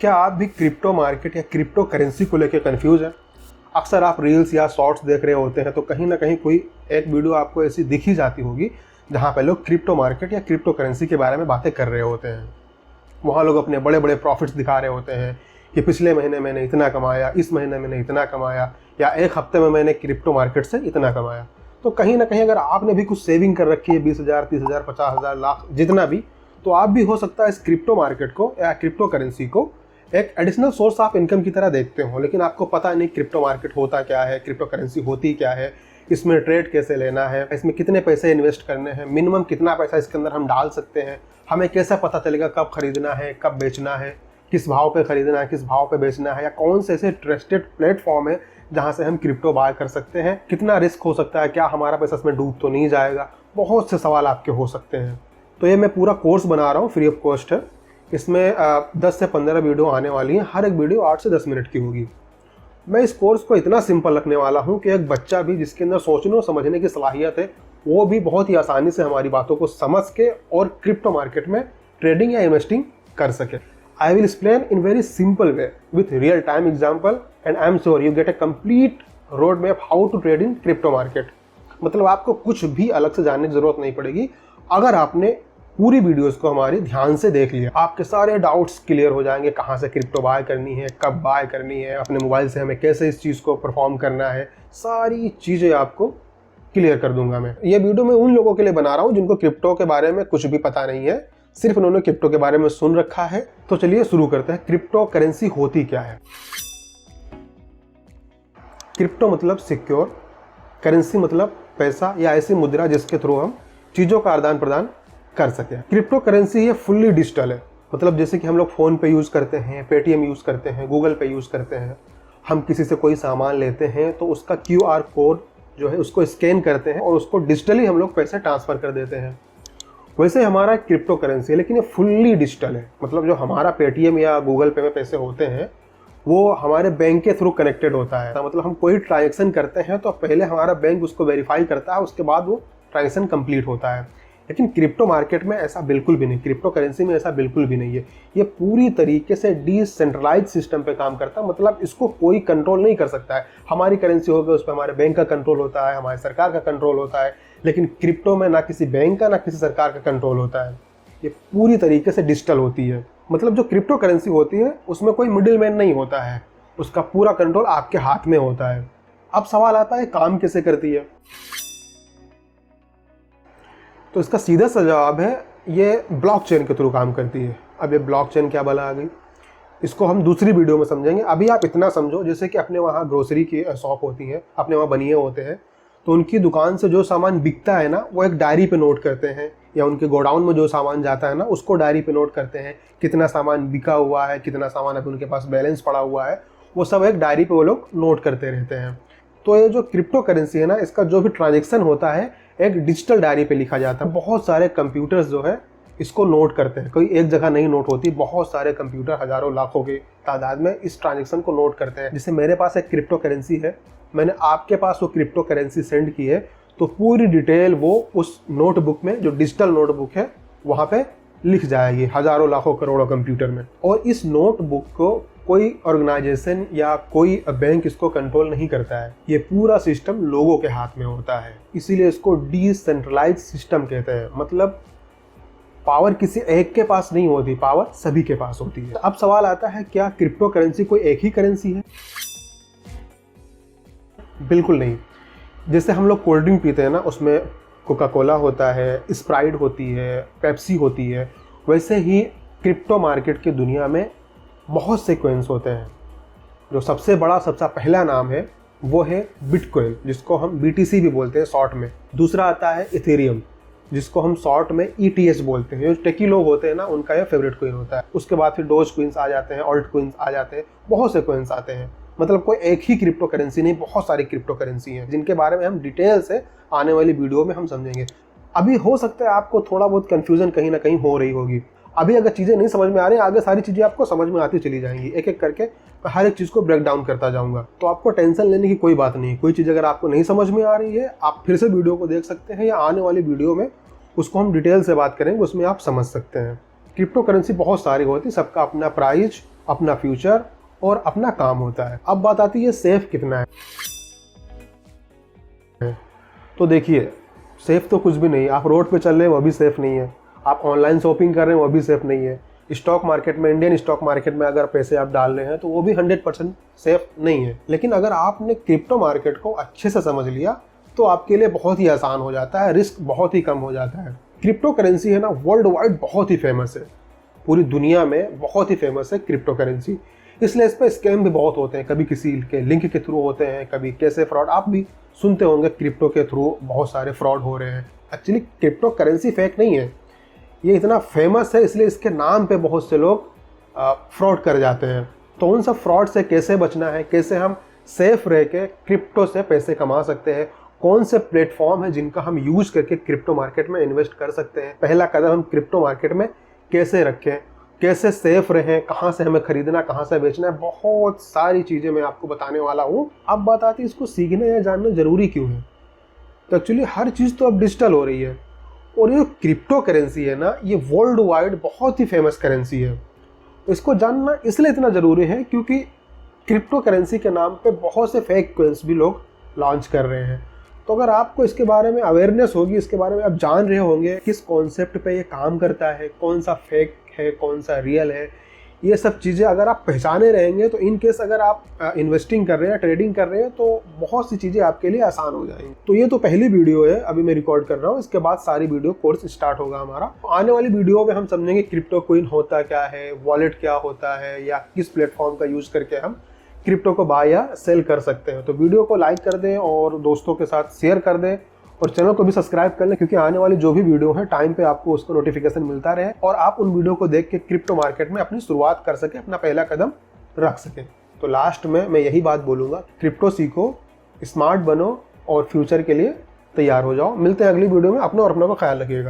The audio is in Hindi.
क्या आप भी क्रिप्टो मार्केट या क्रिप्टो करेंसी को लेकर कंफ्यूज हैं? अक्सर आप रील्स या शॉर्ट्स देख रहे होते हैं तो कहीं ना कहीं कोई एक वीडियो आपको ऐसी दिखी जाती होगी जहां पे लोग क्रिप्टो मार्केट या क्रिप्टो करेंसी के बारे में बातें कर रहे होते हैं। वहाँ लोग अपने बड़े बड़े प्रॉफिट्स दिखा रहे होते हैं कि पिछले महीने मैंने इतना कमाया, इस महीने मैंने इतना कमाया, या एक हफ्ते में मैंने क्रिप्टो मार्केट से इतना कमाया। तो कहीं ना कहीं अगर आपने भी कुछ सेविंग कर रखी है 20,000, 30,000, 50,000, लाख, जितना भी, तो आप भी हो सकता है इस क्रिप्टो मार्केट को या क्रिप्टो करेंसी को एक एडिशनल सोर्स ऑफ इनकम की तरह देखते हो, लेकिन आपको पता नहीं क्रिप्टो मार्केट होता क्या है, क्रिप्टो करेंसी होती क्या है, इसमें ट्रेड कैसे लेना है, इसमें कितने पैसे इन्वेस्ट करने हैं, मिनिमम कितना पैसा इसके अंदर हम डाल सकते हैं, हमें कैसे पता चलेगा कब खरीदना है, कब बेचना है, किस भाव पे खरीदना है, किस भाव पे बेचना है, या कौन से ऐसे ट्रस्टेड प्लेटफॉर्म है जहां से हम क्रिप्टो बाय कर सकते हैं, कितना रिस्क हो सकता है, क्या हमारा पैसा इसमें डूब तो नहीं जाएगा। बहुत से सवाल आपके हो सकते हैं। तो ये मैं पूरा कोर्स बना रहा हूँ, फ्री ऑफ कॉस्ट है। इसमें 10 से 15 वीडियो आने वाली हैं, हर एक वीडियो 8 से 10 मिनट की होगी। मैं इस कोर्स को इतना सिंपल रखने वाला हूँ कि एक बच्चा भी जिसके अंदर सोचने और समझने की सलाहियत है, वो भी बहुत ही आसानी से हमारी बातों को समझ के और क्रिप्टो मार्केट में ट्रेडिंग या इन्वेस्टिंग कर सके। I will explain in very simple way with real time example and I am sure you get a complete roadmap how to trade in crypto market। मतलब आपको कुछ भी अलग से जानने की जरूरत नहीं पड़ेगी। अगर आपने पूरी वीडियोस को हमारी ध्यान से देख लिया, आपके सारे डाउट्स क्लियर हो जाएंगे। कहाँ से क्रिप्टो बाय करनी है, कब बाय करनी है, अपने मोबाइल से हमें कैसे इस चीज़ को परफॉर्म करना है, सारी चीज़ें आपको क्लियर कर दूंगा मैं। ये वीडियो मैं उन लोगों के लिए बना रहा हूँ जिनको क्रिप्टो के बारे में कुछ भी पता नहीं है, सिर्फ उन्होंने क्रिप्टो के बारे में सुन रखा है। तो चलिए शुरू करते हैं। क्रिप्टो करेंसी होती क्या है? क्रिप्टो मतलब सिक्योर, करेंसी मतलब पैसा या ऐसी मुद्रा जिसके थ्रू हम चीज़ों का आदान प्रदान कर सकें। क्रिप्टो करेंसी ये फुल्ली डिजिटल है। मतलब जैसे कि हम लोग फ़ोन पे यूज़ करते हैं, पेटीएम यूज़ करते हैं, गूगल पे यूज़ करते हैं, हम किसी से कोई सामान लेते हैं तो उसका QR कोड जो है उसको स्कैन करते हैं और उसको डिजिटली हम लोग पैसे ट्रांसफ़र कर देते हैं। वैसे हमारा क्रिप्टो करेंसी है, लेकिन ये फुल्ली डिजिटल है। मतलब जो हमारा पेटीएम या गूगल पे में पैसे होते हैं वो हमारे बैंक के थ्रू कनेक्टेड होता है। मतलब हम कोई ट्रांजैक्शन करते हैं तो पहले हमारा बैंक उसको वेरीफाई करता है, उसके बाद वो ट्रांजैक्शन कंप्लीट होता है। लेकिन क्रिप्टो मार्केट में ऐसा बिल्कुल भी नहीं, क्रिप्टो करेंसी में ऐसा बिल्कुल भी नहीं है। ये पूरी तरीके से डिसेंट्रलाइज सिस्टम पे काम करता है। मतलब इसको कोई कंट्रोल नहीं कर सकता है। हमारी करेंसी होगी उस पर हमारे बैंक का कंट्रोल होता है, हमारी सरकार का कंट्रोल होता है, लेकिन क्रिप्टो में ना किसी बैंक का ना किसी सरकार का कंट्रोल होता है। ये पूरी तरीके से डिजिटल होती है। मतलब जो क्रिप्टो करेंसी होती है उसमें कोई मिडिल मैन नहीं होता है, उसका पूरा कंट्रोल आपके हाथ में होता है। अब सवाल आता है काम कैसे करती है? तो इसका सीधा सा जवाब है ये ब्लॉकचेन के थ्रू काम करती है। अब ये ब्लॉकचेन क्या भला आ गई, इसको हम दूसरी वीडियो में समझेंगे। अभी आप इतना समझो, जैसे कि अपने वहाँ ग्रोसरी की शॉप होती है, अपने वहाँ बनिए होते हैं, तो उनकी दुकान से जो सामान बिकता है ना वो एक डायरी पे नोट करते हैं, या उनके गोडाउन में जो सामान जाता है ना उसको डायरी पे नोट करते हैं। कितना सामान बिका हुआ है, कितना सामान अभी उनके पास बैलेंस पड़ा हुआ है, वो सब एक डायरी पे वो लोग नोट करते रहते हैं। तो ये जो क्रिप्टो करेंसी है ना, इसका जो भी ट्रांजेक्शन होता है एक डिजिटल डायरी पे लिखा जाता है। बहुत सारे कंप्यूटर्स जो है इसको नोट करते हैं, कोई एक जगह नहीं नोट होती, बहुत सारे कंप्यूटर हजारों लाखों की तादाद में इस ट्रांजेक्शन को नोट करते हैं। जैसे मेरे पास एक क्रिप्टो करेंसी है, मैंने आपके पास वो क्रिप्टो करेंसी सेंड की है, तो पूरी डिटेल वो उस नोटबुक में, जो डिजिटल नोटबुक है, वहाँ पे लिख जाएगी हजारों लाखों करोड़ों कंप्यूटर में। और इस नोटबुक को कोई ऑर्गेनाइजेशन या कोई बैंक इसको कंट्रोल नहीं करता है। ये पूरा सिस्टम लोगों के हाथ में होता है, इसीलिए इसको डिसेंट्रलाइज सिस्टम कहते हैं। मतलब पावर किसी एक के पास नहीं होती, पावर सभी के पास होती है। अब सवाल आता है क्या क्रिप्टो करेंसी कोई एक ही करेंसी है? बिल्कुल नहीं। जैसे हम लोग कोल्ड ड्रिंक पीते हैं ना, उसमें कोका कोला होता है, स्प्राइट होती है, पेप्सी होती है, वैसे ही क्रिप्टो मार्केट की दुनिया में बहुत से कॉइन्स होते हैं। जो सबसे बड़ा, सबसे पहला नाम है वो है बिटकॉइन, जिसको हम BTC भी बोलते हैं शॉर्ट में। दूसरा आता है इथेरियम, जिसको हम शॉर्ट में ETH बोलते हैं। जो टेकी लोग होते हैं ना, उनका यह फेवरेट कॉइन होता है। उसके बाद फिर डोज कॉइन्स आ जाते हैं, ऑल्ट कॉइन्स आ जाते हैं, बहुत से कॉइन्स आते हैं। मतलब कोई एक ही क्रिप्टो करेंसी नहीं, बहुत सारी क्रिप्टो करेंसी हैं, जिनके बारे में हम डिटेल से आने वाली वीडियो में हम समझेंगे। अभी हो सकता है आपको थोड़ा बहुत कन्फ्यूजन कहीं ना कहीं हो रही होगी। अभी अगर चीज़ें नहीं समझ में आ रही, आगे सारी चीज़ें आपको समझ में आती चली जाएंगी। एक एक करके मैं हर एक चीज़ को ब्रेक डाउन करता जाऊँगा, तो आपको टेंशन लेने की कोई बात नहीं। कोई चीज़ अगर आपको नहीं समझ में आ रही है, आप फिर से वीडियो को देख सकते हैं, या आने वाली वीडियो में उसको हम डिटेल से बात करेंगे, उसमें आप समझ सकते हैं। क्रिप्टो करेंसी बहुत सारी होती है, सबका अपना प्राइस अपना फ्यूचर और अपना काम होता है। अब बात आती है सेफ कितना है। तो देखिए, सेफ तो कुछ भी नहीं है। आप रोड पे चल रहे हैं वो भी सेफ नहीं है, आप ऑनलाइन शॉपिंग कर रहे हैं वो भी सेफ नहीं है, स्टॉक मार्केट में, इंडियन स्टॉक मार्केट में अगर पैसे आप डाल रहे हैं तो वो भी 100% सेफ नहीं है। लेकिन अगर आपने क्रिप्टो मार्केट को अच्छे से समझ लिया तो आपके लिए बहुत ही आसान हो जाता है, रिस्क बहुत ही कम हो जाता है। क्रिप्टो करेंसी है ना, वर्ल्ड वाइड बहुत ही फेमस है, पूरी दुनिया में बहुत ही फेमस है क्रिप्टो करेंसी। इसलिए इस पर स्कैम भी बहुत होते हैं, कभी किसी के लिंक के थ्रू होते हैं, कभी कैसे फ्रॉड, आप भी सुनते होंगे क्रिप्टो के थ्रू बहुत सारे फ्रॉड हो रहे हैं। एक्चुअली क्रिप्टो करेंसी फेक नहीं है, ये इतना फेमस है इसलिए इसके नाम पे बहुत से लोग फ्रॉड कर जाते हैं। तो उन सब फ्रॉड से कैसे बचना है, कैसे हम सेफ रह के क्रिप्टो से पैसे कमा सकते हैं, कौन से प्लेटफॉर्म है जिनका हम यूज करके क्रिप्टो मार्केट में इन्वेस्ट कर सकते हैं, पहला कदम हम क्रिप्टो मार्केट में कैसे रखें, कैसे सेफ रहें, कहाँ से हमें खरीदना, कहाँ से बेचना है, बहुत सारी चीज़ें मैं आपको बताने वाला हूँ। अब बात आती है इसको सीखना या जानना ज़रूरी क्यों है। तो एक्चुअली हर चीज़ तो अब डिजिटल हो रही है और ये क्रिप्टो करेंसी है ना, ये वर्ल्ड वाइड बहुत ही फेमस करेंसी है। इसको जानना इसलिए इतना ज़रूरी है क्योंकि क्रिप्टो करेंसी के नाम पे बहुत से फेक कॉइन्स भी लोग लॉन्च कर रहे हैं। तो अगर आपको इसके बारे में अवेयरनेस होगी, इसके बारे में आप जान रहे होंगे किस कॉन्सेप्ट पे ये काम करता है, कौन सा फेक है, कौन सा रियल है, ये सब चीज़ें अगर आप पहचाने रहेंगे तो इन केस अगर आप इन्वेस्टिंग कर रहे हैं, ट्रेडिंग कर रहे हैं तो बहुत सी चीज़ें आपके लिए आसान हो जाएंगी। तो ये तो पहली वीडियो है अभी मैं रिकॉर्ड कर रहा हूँ, इसके बाद सारी वीडियो कोर्स स्टार्ट होगा हमारा। आने वाली वीडियो में हम समझेंगे क्रिप्टो कॉइन होता क्या है, वॉलेट क्या होता है, या किस प्लेटफॉर्म का यूज़ करके हम क्रिप्टो को बाय या सेल कर सकते हैं। तो वीडियो को लाइक कर दें और दोस्तों के साथ शेयर कर दें और चैनल को भी सब्सक्राइब कर लें, क्योंकि आने वाली जो भी वीडियो है टाइम पे आपको उसको नोटिफिकेशन मिलता रहे और आप उन वीडियो को देख के क्रिप्टो मार्केट में अपनी शुरुआत कर सके, अपना पहला कदम रख सकें। तो लास्ट में मैं यही बात बोलूँगा, क्रिप्टो सीखो, स्मार्ट बनो और फ्यूचर के लिए तैयार हो जाओ। मिलते हैं अगली वीडियो में, अपना और अपनों का ख्याल रखिएगा।